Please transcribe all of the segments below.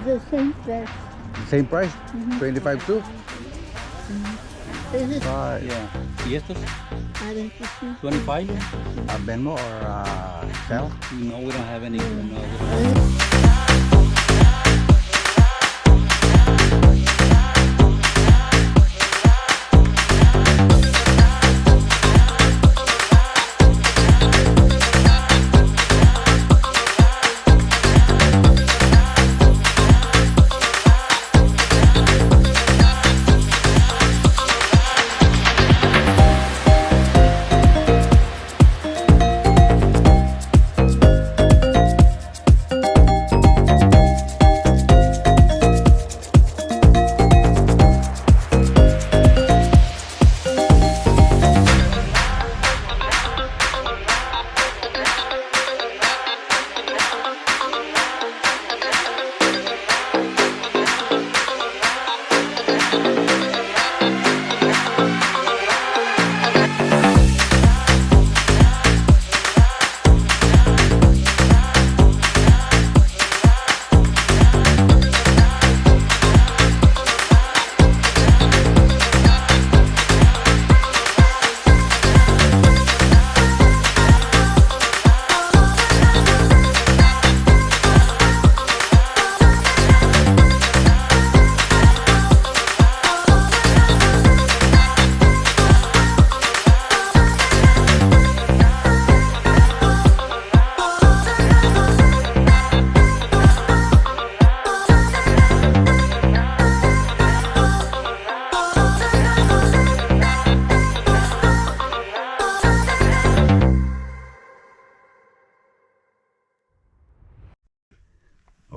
The same price. Same price? 25 too? Is it? Yeah. ¿Y estos? I don't know. 25? Venmo or Zelle? No, we don't have any. No.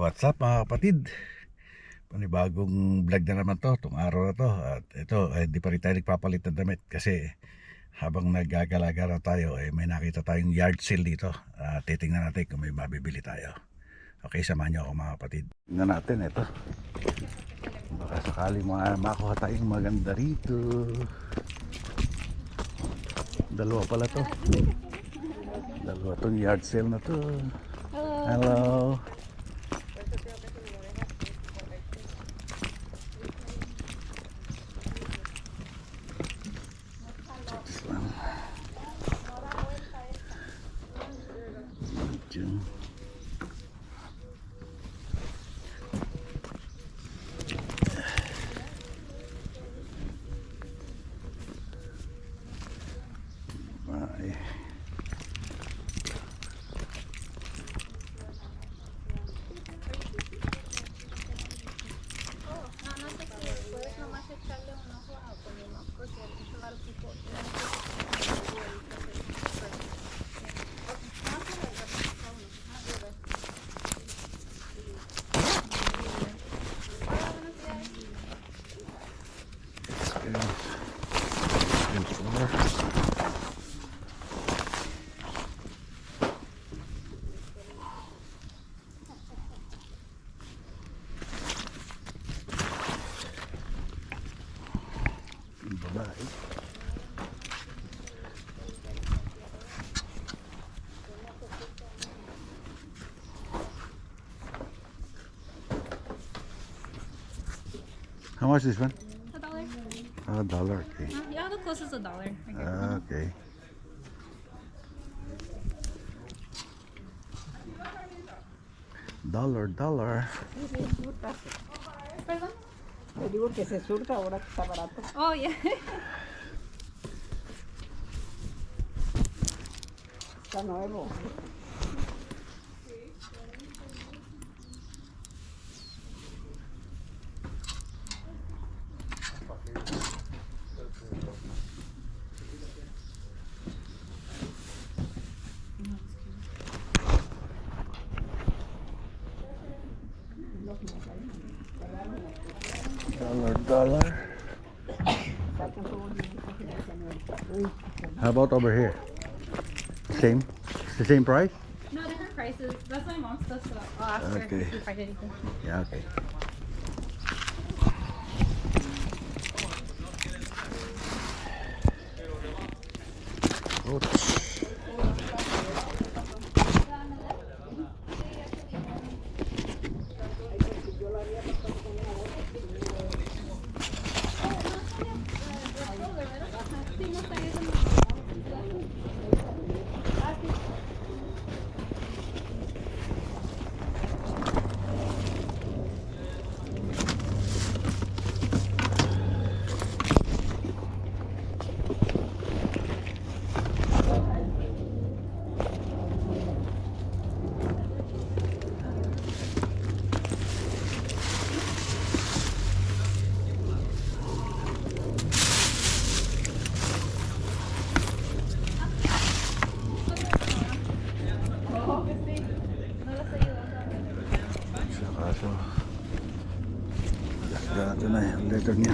What's up mga kapatid? Panibagong vlog na naman to, itong araw na to. At ito, hindi pa rin tayo nagpapalit ng damit kasi habang naggagala-gala tayo, may nakita tayong yard sale dito. Titingnan natin kung may mabibili tayo. Okay, samahan nyo ako mga kapatid. Tingnan natin ito. Baka sakali makuha tayong maganda rito. Dalawa pala to. Dalawa tong yard sale na to. Hello. How much is this one? $1. $1, okay. Yeah, the closest $1. Okay. Dollar. Perdón? Le digo que se surta ahora que está barato. Oh, yeah. Está nuevo. Dollar. How about over here? Same? It's the same price? No, different prices. That's my mom's stuff, so I'll ask her Okay. if we find anything. Yeah, okay. Oops. So, ito na yung letter niya.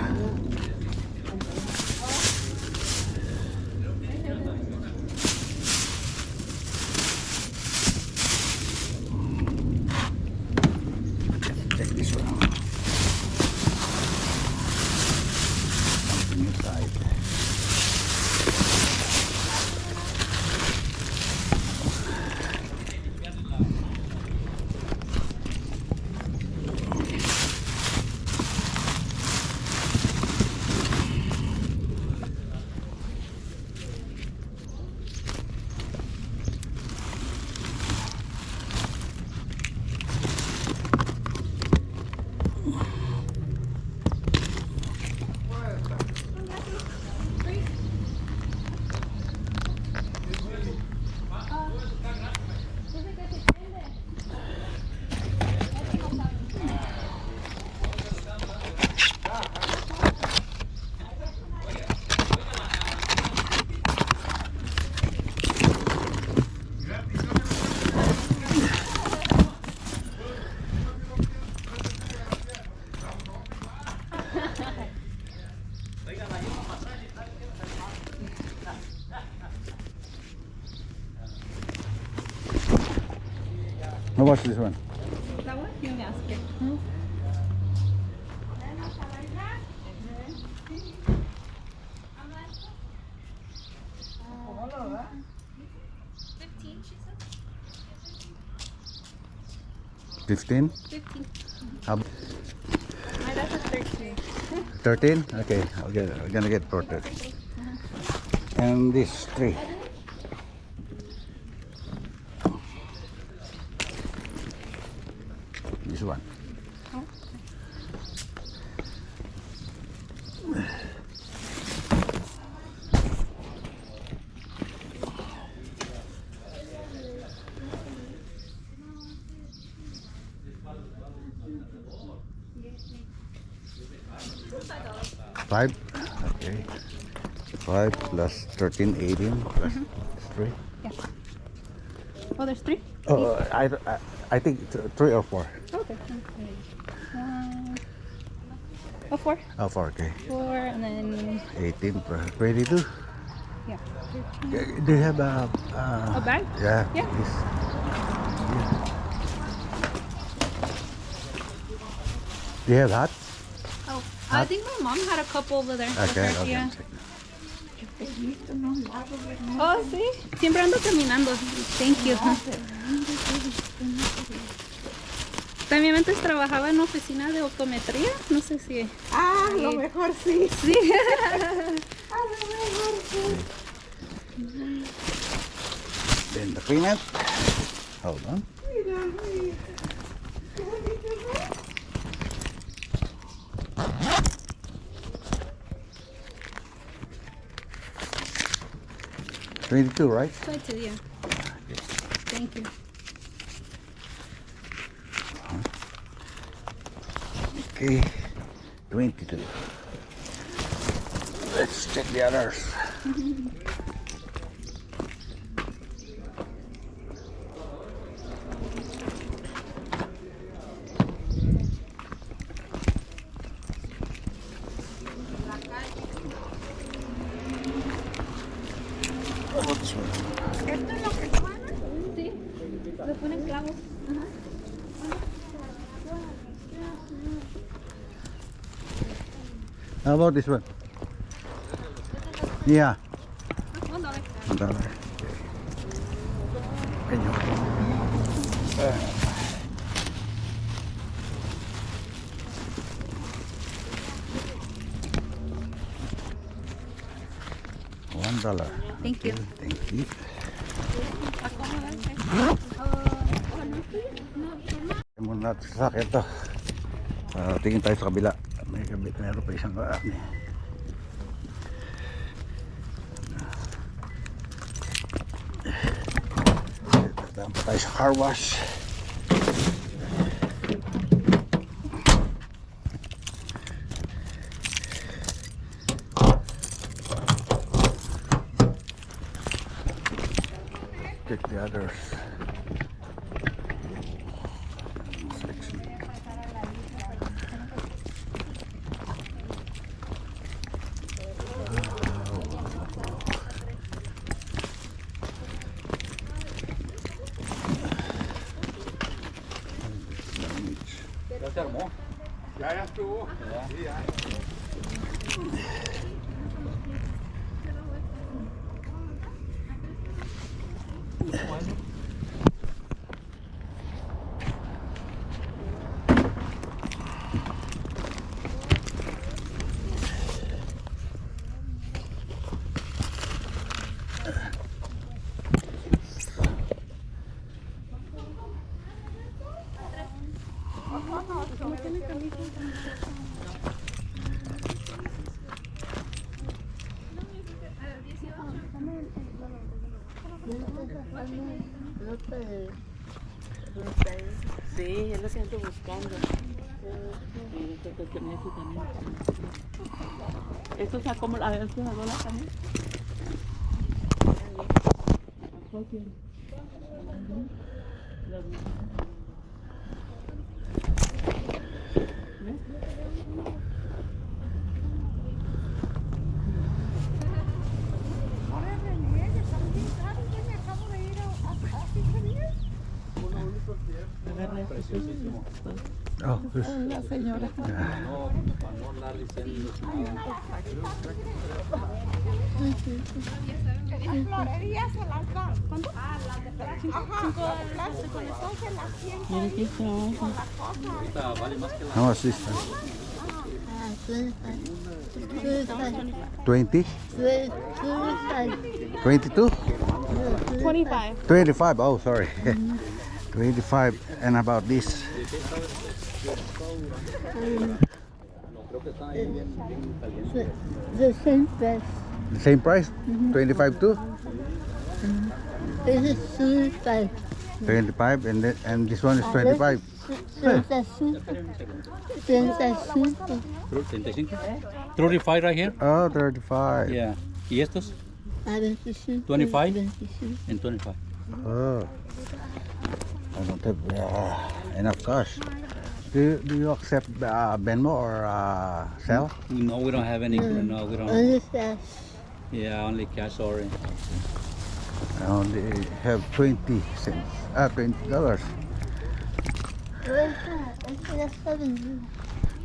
Check this one out. Something inside. How much this one? That one? You may ask it. $15? 15. How That's a 13. 13? Okay, I'm gonna get for 13. And this 3. This one. Five? Okay. 5 plus 13, 18 plus 3. Oh, there's 3? Oh, I think 3 or 4. Okay. Oh, 4. Oh, 4, okay. 4 and then 18 plus 22. yeah. Do you have a bag? Yeah. Yeah. Please. Do you have hats? Oh, I think my mom had a couple over there. Okay, with her, okay. yeah. Oh, sí. Siempre ando caminando. Thank you. También antes trabajaba en oficina de optometría. No sé si. Ah, lo mejor sí. Sí. A lo mejor sí. Then the peanut. Hold on. Mira, mira. Qué bonito, ¿no? 22, right? 22, yeah. Thank you. Okay. 22. Let's check the others. What's one? ¿Esto es lo que suena? Sí. Le ponen clavos. How about this one? Yeah. $1. $1. Can you? $1. Thank you. Thank you. Muna natin sa akin to. Tingin tayo sa kabila. Meron pa isang kaakni. Dadaan pa tayo sa car wash. Check the others. Section. se armó. Ya estuvo. Ya. Sí, es lo que ando buscando. Esto está como la de $100 también. Oh, pues, La señora. No, para no andar diciendo Florería se las da. ¿Cuánto? Ah, las de plástico. Ajá, plástico. Entonces se las siento ahí con la cosa. ahorita vale más que la. how much is this? 20? 22? 25. 25, oh sorry. 25, and about this? Creo que está ahí bien caliente. The same price. The same price? 25 too? This is 35. 25, and this one is 25. 35. 35. 35? 35 right here? Oh, 35. Yeah. ¿Y estos? 25. 25? 25. En 25. Oh. I don't have enough cash. Do you accept Venmo or Zelle? No, we don't have any. No, we don't. Only cash. Yeah, only cash, sorry. I only have 20 cents. $20. That's 7.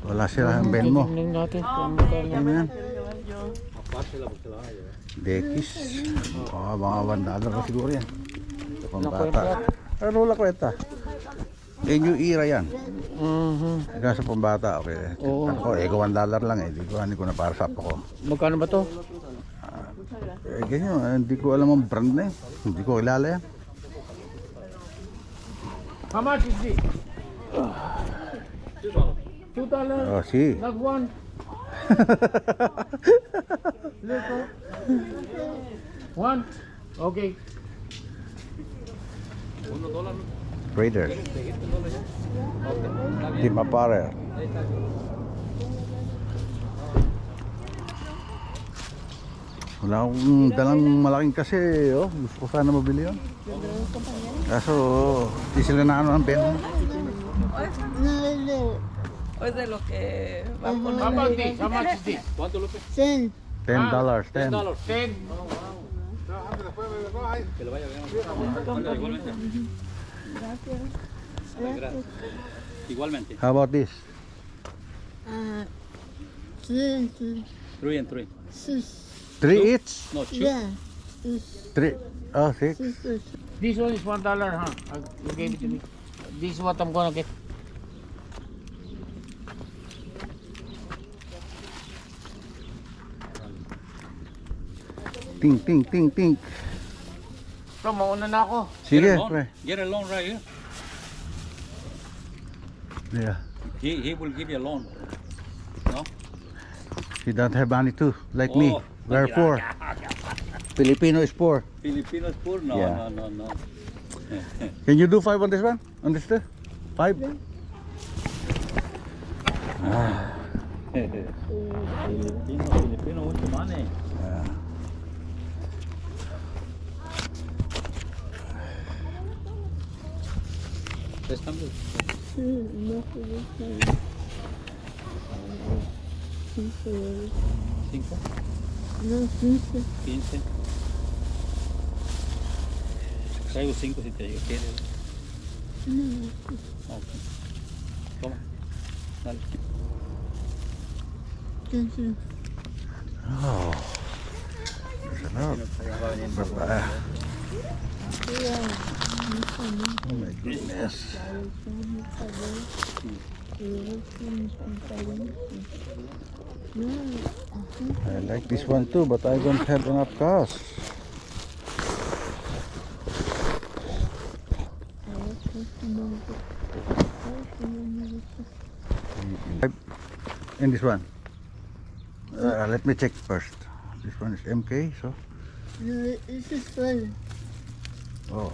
Wala sila ng Venmo. natin kung magkano. Ano yan? Aparte la porque la van a llevar. Dekis. Mga $1 pa siguro yan. Ito pang bata. Ano wala kwenta? New era yan. Ito sa pambata, okay. Oo. Ako, ego $1 lang eh. Di ko ko na para sa apo ko. Magkano ba to? Ganyan, hindi ko alam ang brand na eh. Hindi ko kilala yan. How much is it? $2. Oh, si. Not one. One. Okay. Raiders. Team Apparel. Wala akong dalang malaking kasi, oh. Gusto ko sana mabili yun. Kaso, di sila na ano ng Ben. No, no. Pues de lo que va a poner. How about this? How much is this? ¿Cuánto, Lupe? 10. $10. 10. $10. Que le vaya bien. Ándale, igualmente. Gracias. Igualmente. How about this? 3. 3 and 3. 3 each? No, 2. Yeah. 3. Oh, 6. This one is $1, huh? You gave it to me. This is what I'm gonna get. Ting. So, mauna na ako. Sige, Get a loan. pre. Get a loan right here. Yeah. He will give you a loan. No? He don't have money too, like Oh, me. We're poor. Filipino is poor. Filipinos poor? No, Yeah. no. Can you do 5 on this one? On this too? 5? Filipino, mucho money. ¿Tres cambios? 5, No, 15. 15. Traigo 5 si te quieres. No. Ok. Toma. Dale. Oh. Sarap. Baba. Oh my goodness. I like this one too, but I don't have enough cash. And this one. Let me check first. This one is MK, so. No, this is fun. Oh,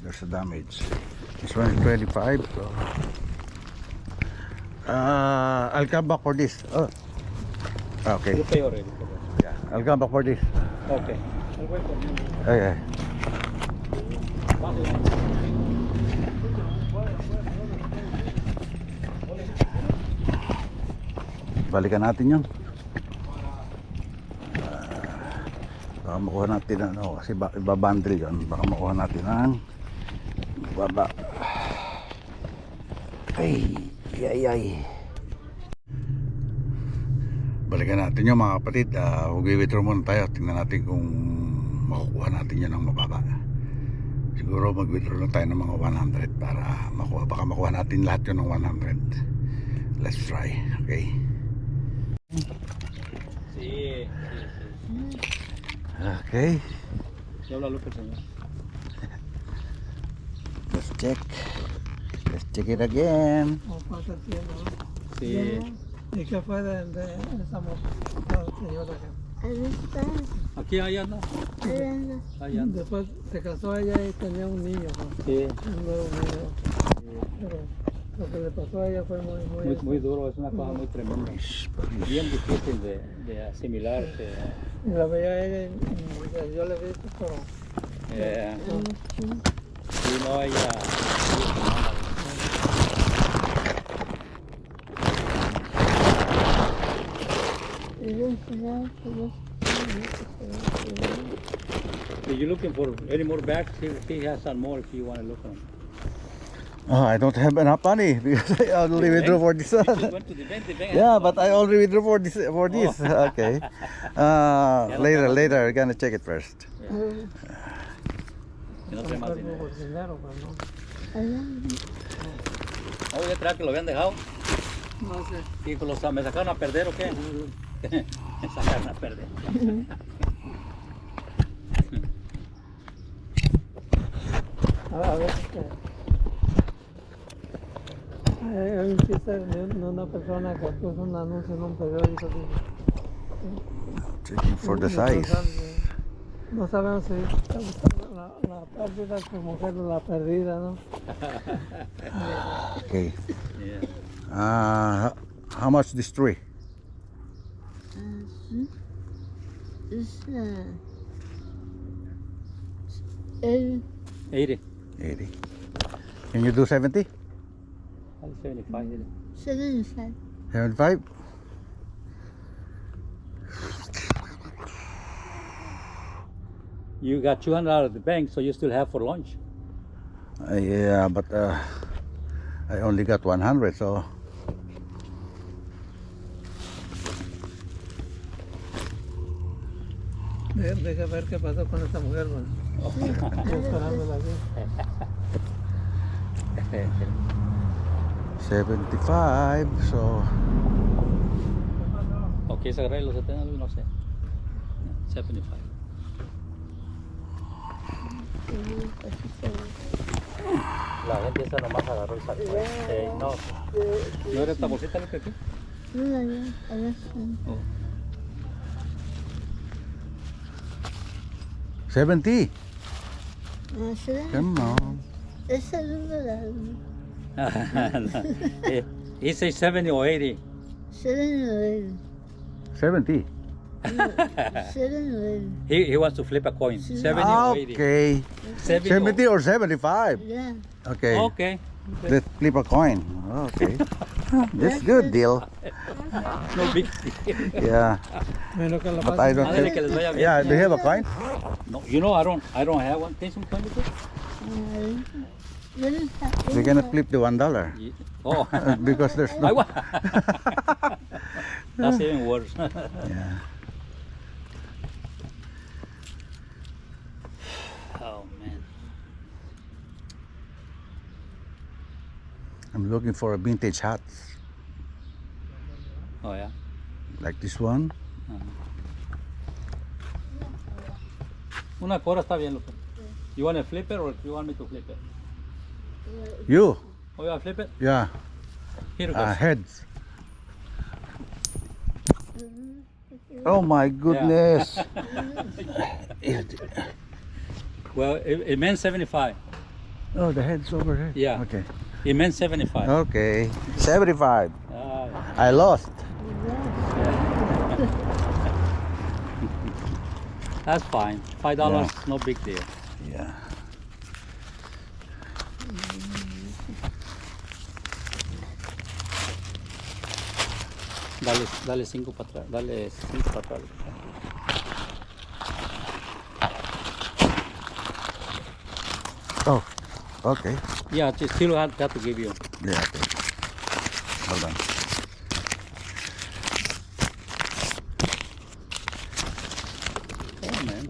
there's a damage. This one is 25, so. I'll come back for this. Oh. Okay. You pay already. Yeah, I'll come back for this. Okay. I'll wait for you. Okay. Balikan natin yun. Baka makuha natin ano, kasi ibabundle yun. Baka makuha natin ang baba. Ay, ay. Balikan natin yun mga kapatid. Mag-withdraw muna tayo. Tingnan natin kung makukuha natin yun ng mababa. Siguro mag-withdraw lang tayo ng mga 100 para makuha. Baka makuha natin lahat yun ng 100. Let's try. Okay. Sí. Okay. Ya habla Lupe, señor. Let's check. Let's check it again. Sí. ¿Y qué fue de esa señora? Ahí está. Aquí, allá anda. Allá anda. Después se casó ella y tenía un niño, ¿no? Sí. Un nuevo niño. Pero lo que le pasó a ella fue Muy duro, es una cosa muy tremenda. Bien difícil de asimilar. Y la veía a ella y yo le vi, pero Sí, no, ella. Are you looking for any more bags? He has some more if you want to look at them. Oh, I don't have enough money because I only withdraw for this You one. went to the bank, Yeah, but I only withdraw for this. Okay. Later, we're gonna check it first. Que no trae más dinero. por dinero, pues no. Oh, ya trae que lo habían dejado. No sé. Sí, pues me sacaron a perder o qué? Me sacaron a perder. A veces hay un chiste de una persona que puso un anuncio en un periódico. Checking for the size. No sabemos si la pérdida de su mujer o la perdida, ¿no? Okay. Yeah. How much this tree? It's 80. 80. Can you do 70? 75. 75. 75? You got 200 out of the bank, so you still have for lunch. Yeah, but I only got 100, so. Deja ver qué pasó con esta mujer, ¿no? Esperándola aquí. 75, so. ¿O quieres agarrar los 70? No sé. 75. La gente esa nomás agarró y sacó. No. ¿No era esta bolsita lo que aquí? No, no, Oh. 70. Come on. Esa número. He says 70 or 80. 70. 7. He wants to flip a coin. 70 or 80. Okay. 70 or 75. Yeah. Okay. Okay. Let's flip a coin. Okay. That's good deal. No big deal. Yeah. Menos que la But I don't Ándale, que les vaya have. bien. Yeah, do you have a coin? No, you know I don't have one. Take some coin with you? We cannot flip the $1 Oh, because there's I no. wa- That's even worse. Yeah. Oh man. I'm looking for a vintage hat Oh yeah. like this one. Una cora está bien, Lupe. You want to flip it or you want me to flip it? You? Oh, you want to flip it? Yeah. Here it goes. Heads. Oh my goodness. Well, it meant 75. Oh, the head's over here. Yeah. Okay. It meant 75. Okay. 75. Ah, I lost. that's fine. $5, no big deal. Yeah. Dale 5 para atrás. Dale 5 para atrás. Oh. Okay. Yeah, just still have to give you. Yeah. Okay. Hold on. Oh man.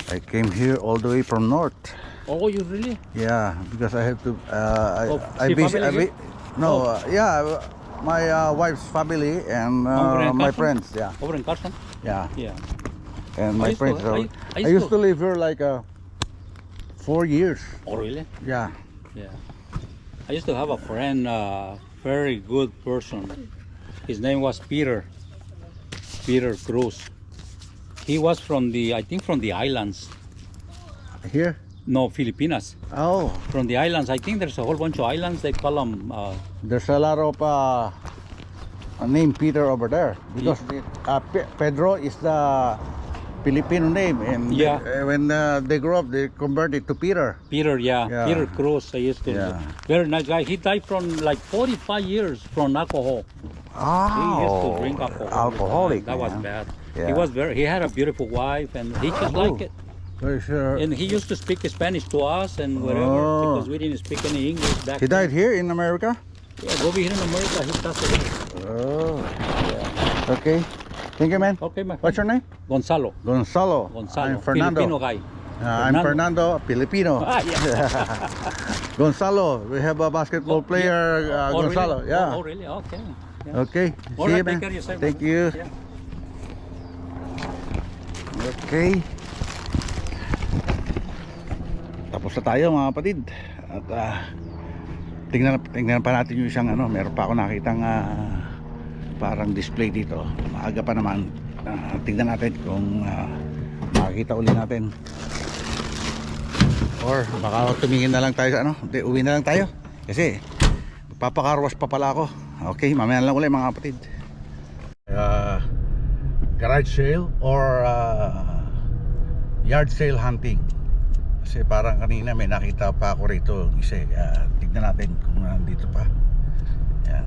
I came here all the way from north. Oh, you really? Yeah, because I have to. see family here? No, yeah, my wife's family and Over in my Carson? friends. Yeah, Over in Carson? yeah, Yeah. and my I used to- friends. I- I I used used to- to live here like 4 years. Oh, really? Yeah. Yeah. I used to have a friend, very good person. His name was Peter. Peter Cruz. He was from I think from the islands. Here. No, Filipinas. Oh, From the islands. I think there's a whole bunch of islands. They call them. there's a lot of named Peter over there because Pedro is the Filipino name, and Yeah. when they grew up, they converted to Peter. Peter, yeah. Yeah. Peter Cruz. I used to. Yeah. Very nice guy. He died from like 45 years from alcohol. Oh, He used to drink alcohol. all the time. alcoholic. That was man. bad. Yeah. He had a beautiful wife, and he just Oh. liked it. Very sure. And he used to speak Spanish to us and whatever Oh. because we didn't speak any English back He then. died here in America. Yeah, over here in America, he passed away. Oh. Okay. Thank you, man. Okay, my friend. What's your name? Gonzalo. Gonzalo. Gonzalo. I'm Fernando. Filipino guy. I'm Fernando, Filipino. Ah, yeah. Gonzalo, we have a basketball player, Oh, Gonzalo. Really? Yeah. Oh, really? Okay. Yeah. Okay. All See right, you, man. take care of yourself, Thank man. you. Yeah. Okay. Tapos na tayo mga kapatid. At tingnan pa natin yung isang meron pa ako nakitang parang display dito. Maaga pa naman. Tingnan natin kung makikita uli natin. Or baka tumingin na lang tayo sa Hindi, uwi na lang tayo. Kasi papakarwas pa pala ako. Okay, mamaya na lang ulit mga kapatid. Garage sale or yard sale hunting. Kasi parang kanina may nakita pa ako rito isa. Tignan natin kung nandito pa. Yan.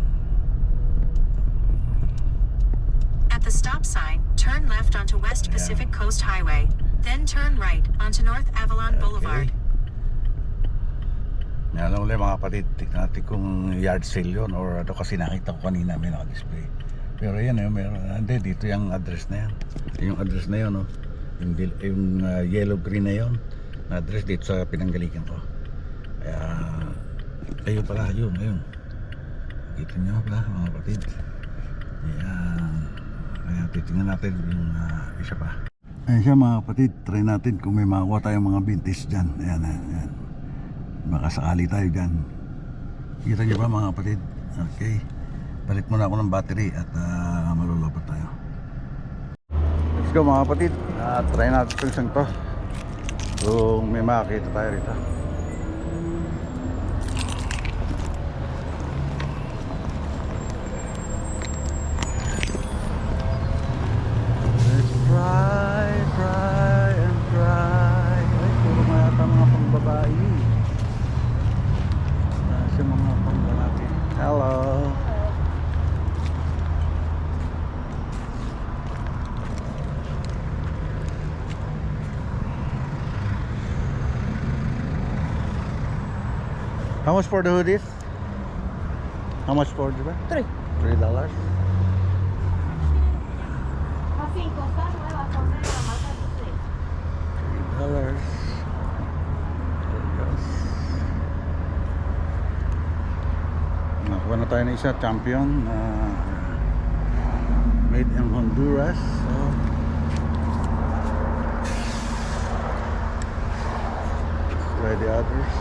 At the stop sign, turn left onto West Pacific Coast Highway, then turn right onto North Avalon Boulevard. Yan lang ulit mga kapatid. Tignan natin kung yard sale yun or kasi nakita ko kanina may naka-display. Pero yan meron. Hindi, dito yung address na yan. Yung address na yun, yung yellow green na yun. Address dito sa pinanggalikan ko. Kaya ayun pala, ayun. Kita nyo pala mga kapatid. Kaya titingnan natin yung isa pa. Ayan siya mga kapatid. Try natin kung may makuha tayong mga vintage dyan. Ayan. Makasakali tayo dyan. Kita nyo ba mga kapatid? Okay. Balik muna ako ng battery at malulobot tayo. Let's go mga kapatid. Try natin itong isang to. Kung may makakita tayo rito. Let's try and try. Ay, puro mayata mga pangbabae. Nasa mga pangbabae. Hello. much for the hoodies? How much for the bag? $3. A 5, está nueva, con la marca Disney. $3. There it goes. Nakuha na tayo ng isa, champion. Made in Honduras. So, let's try the others.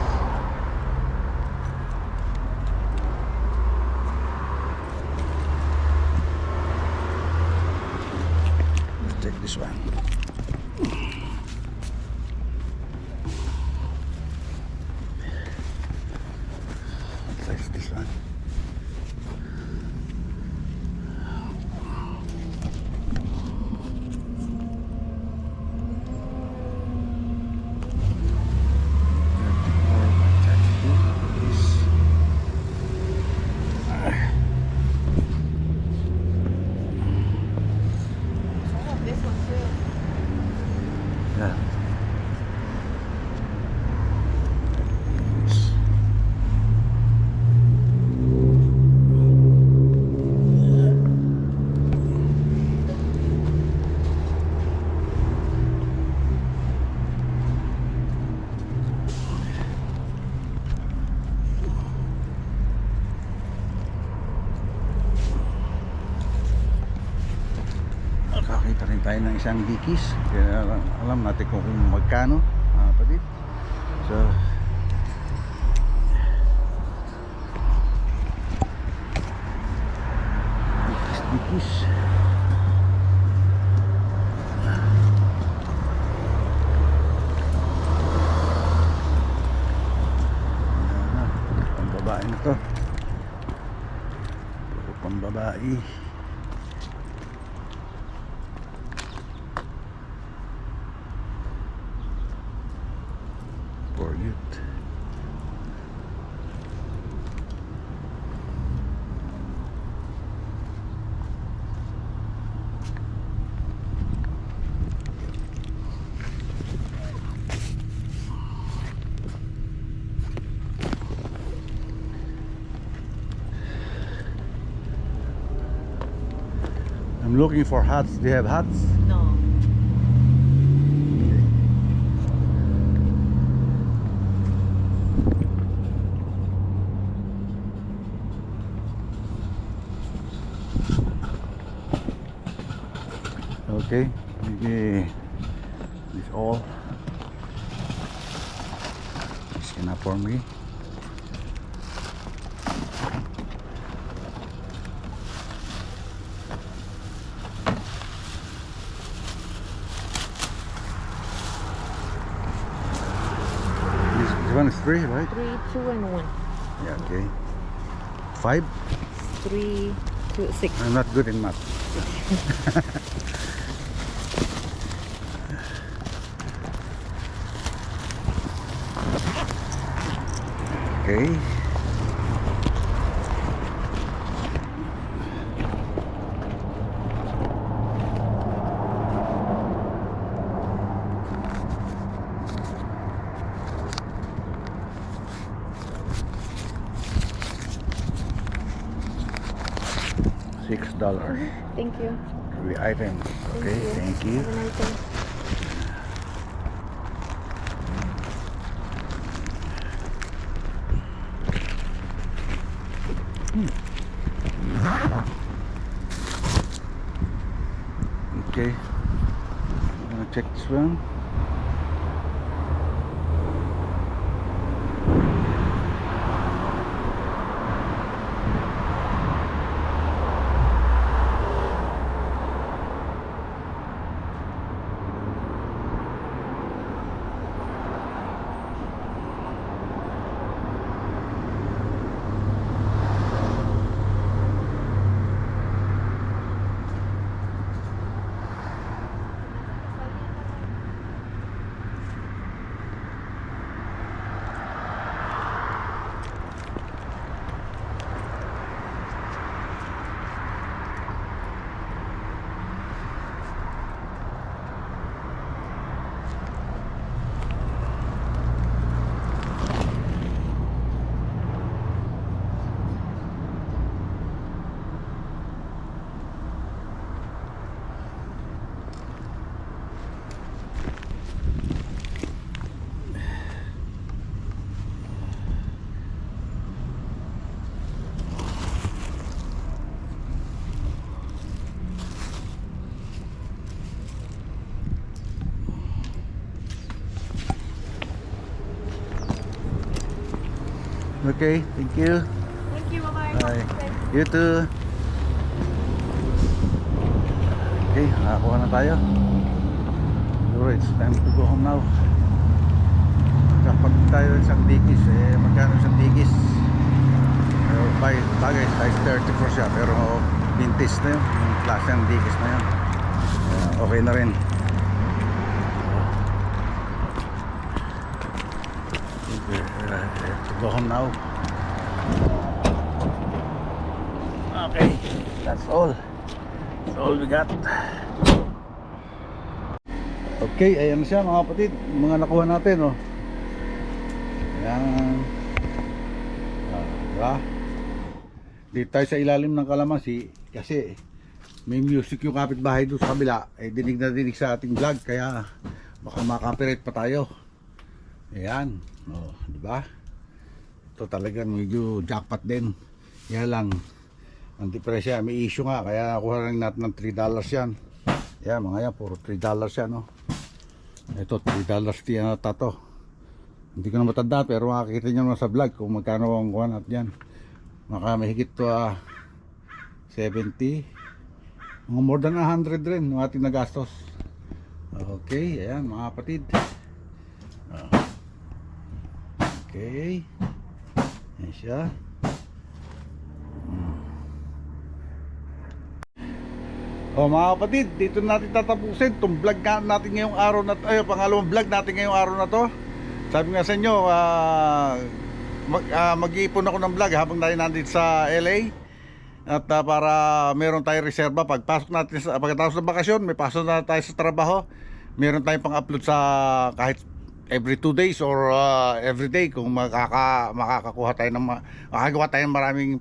Let's check this one. What size is this one? This one's good. Yeah. Nakakita rin tayo ng isang Dickies. Kaya alam natin kung magkano, mga kapatid. So, Dickies. Pambabae na to. Puro pambabae. For youth. I'm looking for hats. Do you have hats? No. Okay, maybe this all is enough for me. This one is 3, right? 3, 2, and 1. Yeah, okay. 5? 3, 2, 6. I'm not good in math. Okay. $6. Thank you. 3 items. Okay, thank you. Have a nice day. Okay, I'm gonna check this one. Okay, thank you. Thank you, bye-bye. Bye. You too. Okay, nakakuha na tayo. Siguro it's time to go home now. Kapag tayo isang digis, magkano isang digis? Bagay, size 34 siya, pero vintage na yun, yung klase ng digis na yun. Okay na rin. To go home now. Okay, that's all. That's all we got. Okay, ayan siya mga kapatid, mga nakuha natin, oh. Ayan. Diba? Dito tayo sa ilalim ng kalamansi kasi may music yung kapitbahay doon sa kabila, dinig na dinig sa ating vlog, kaya baka makapirate pa tayo. Ayan, oh, diba? Ito talagang medyo jackpot din. Yan lang, ang depresya, may issue nga, kaya nakuha rin natin ng $3 yan. Yan, mga yan, puro $3 yan, no? Ito, $3 yan ata to. Hindi ko na matanda, pero makikita nyo naman sa vlog kung magkano ang kuha natin yan. Maka mahigit to 70, mga more than 100 rin yung ating nagastos. Okay, ayan mga kapatid. Okay, ayan siya. Mga kapatid, dito natin tatapusin itong vlog natin ngayong araw na to. Ay, pangalawang vlog natin ngayong araw na to. Sabi nga sa inyo, mag-iipon ako ng vlog habang tayo nandito sa LA. At para meron tayong reserba pagpasok natin pagkatapos ng bakasyon, may pasok na tayo sa trabaho. Meron tayong pang-upload sa kahit every 2 days or every day kung makakakuha tayo ng makagawa tayo ng maraming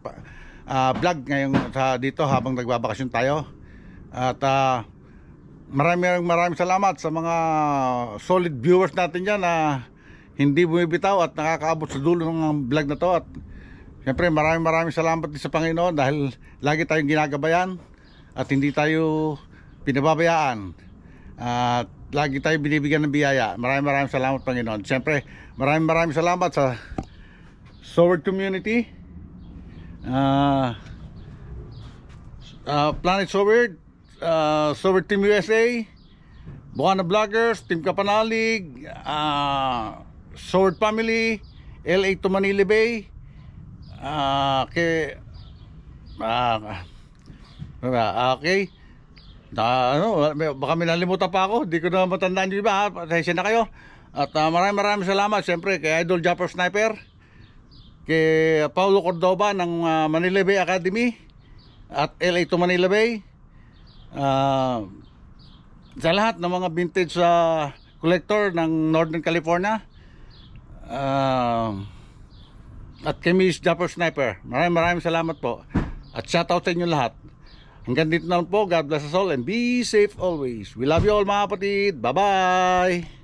vlog ngayon dito habang nagbabakasyon tayo. At maraming salamat sa mga solid viewers natin dyan na hindi bumibitaw at nakakaabot sa dulo ng vlog na to. At siyempre maraming salamat din sa Panginoon dahil lagi tayong ginagabayan at hindi tayo pinababayaan at lagi tayo binibigyan ng biyaya. Maraming salamat Panginoon. Siyempre maraming salamat sa Soward community, Planet Soward, Soward Team USA, Buana Vloggers, Team Kapanalig, Soward Family, LA to Manila Bay, okay, baka may nalimutan pa ako, di ko na matandaan yung iba, pasensya na kayo. At maraming salamat siyempre kay Idol Japper Sniper, kay Paulo Cordoba ng Manila Bay Academy at LA to Manila Bay, sa lahat ng mga vintage collector ng Northern California, at kay Miss Japper Sniper. Maraming salamat po at shoutout sa inyo lahat. Hanggang dito na po. God bless us all and be safe always. We love you all mga kapatid. Bye bye.